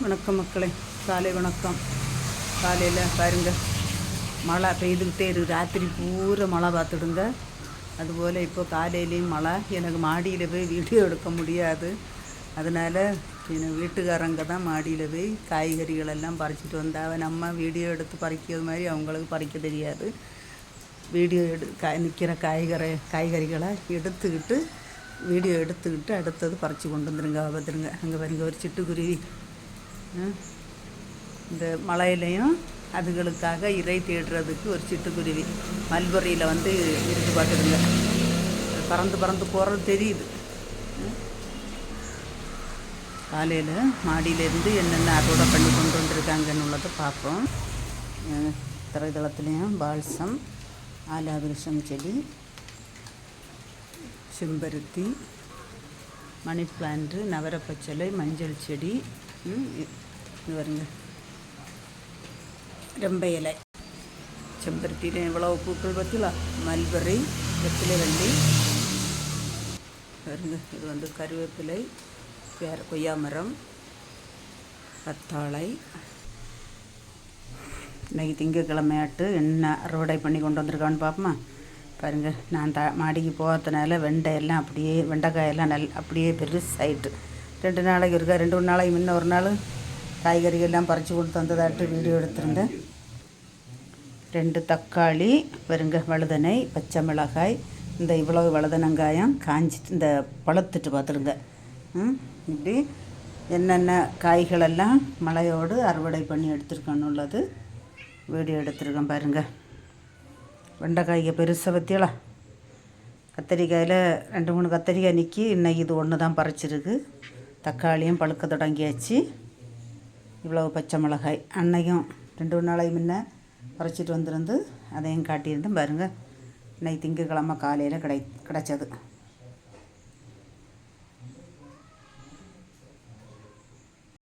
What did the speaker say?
வணக்கம் மக்களே, காலை வணக்கம். காலையில் பாருங்க, மழை பெய்துக்கிட்டே இருக்குது. ராத்திரி பூரா மழை பார்த்துடுங்க. அதுபோல் இப்போ காலையிலையும் மழை. எனக்கு மாடியில் போய் வீடியோ எடுக்க முடியாது. அதனால் என் வீட்டுக்காரங்க தான் மாடியில் போய் காய்கறிகளெல்லாம் பறிச்சிட்டு வந்தால் நம்ம வீடியோ எடுத்து பறிக்கிறது மாதிரி அவங்களுக்கு பறிக்க தெரியாது. வீடியோ நிற்கிற காய்கறிகளை எடுத்துக்கிட்டு வீடியோ எடுத்துக்கிட்டு அடுத்தது பறித்து கொண்டு வந்துடுங்க. பார்த்துருங்க, அங்கே பாருங்க ஒரு சிட்டுக்குருவி. இந்த மழையிலையும் அதுகளுக்காக இறை தேடுறதுக்கு ஒரு சிட்டுக்குருவி மல்பரியில் இருந்து பார்த்துடுங்க. பறந்து பறந்து போகிறது தெரியுது. காலையில் மாடியிலேருந்து என்னென்ன அறுவடை பண்ணி கொண்டு வந்திருக்காங்கன்னு உள்ளதை பார்ப்போம். தரைதளத்துலேயும் பால்சம், ஆலாவிருஷம் செடி, செம்பருத்தி, மணி பிளான்ட்டு, நவரப்பச்சலை, மஞ்சள் செடி, இது வருங்க ரொம்ப இலை. செம்பருத்தியில் எவ்வளோ பூக்கள் பார்த்தீங்களா? மல்பரி, வெற்றிலை வள்ளி வருங்க. இது கருவேப்பிலை, கொய்யா மரம், கத்தாழை. இன்றைக்கி திங்கக்கிழமையாட்டு என்ன அறுவடை பண்ணி கொண்டு வந்திருக்கான்னு பார்ப்போமா? பாருங்கள், நான் மாடிக்கு போகிறதுனால வெண்டையெல்லாம் வெண்டைக்காயெல்லாம் அப்படியே பெருசாயிட்டு 2 நாளைக்கு இருக்கா. 2 நாளைக்கு முன்ன ஒரு நாள் காய்கறிகள்லாம் பறித்து கொடுத்து வந்ததாட்டு வீடியோ எடுத்திருந்தேன். 2 தக்காளி பாருங்க, வழுதனை, பச்சை மிளகாய், இந்த இவ்வளவு வழுதனங்காயம் காஞ்சிட்டு இந்த பழுத்துட்டு பார்த்துருங்க. இப்படி என்னென்ன காய்களெல்லாம் மழையோடு அறுவடை பண்ணி எடுத்துருக்கோன்னு உள்ளது வீடியோ எடுத்துருக்கேன். பாருங்கள், வெண்டைக்காய்க்கு பெருசாக பற்றியலாம். கத்திரிக்காயில் 2-3 கத்திரிக்காய் நிற்கி. இன்னைக்கு இது ஒன்று தான் பறிச்சிருக்கு. தக்காளியும் பழுக்க தொடங்கியாச்சு. இவ்வளவு பச்சை மிளகாய் அன்னைக்கும் 2 நாளைக்கு முன்ன பறிச்சிட்டு வந்துருந்து அதையும் காட்டியிருந்தேன். பாருங்கள், இன்னைக்கு திங்கக்கிழமை காலையில் கிடைச்சது.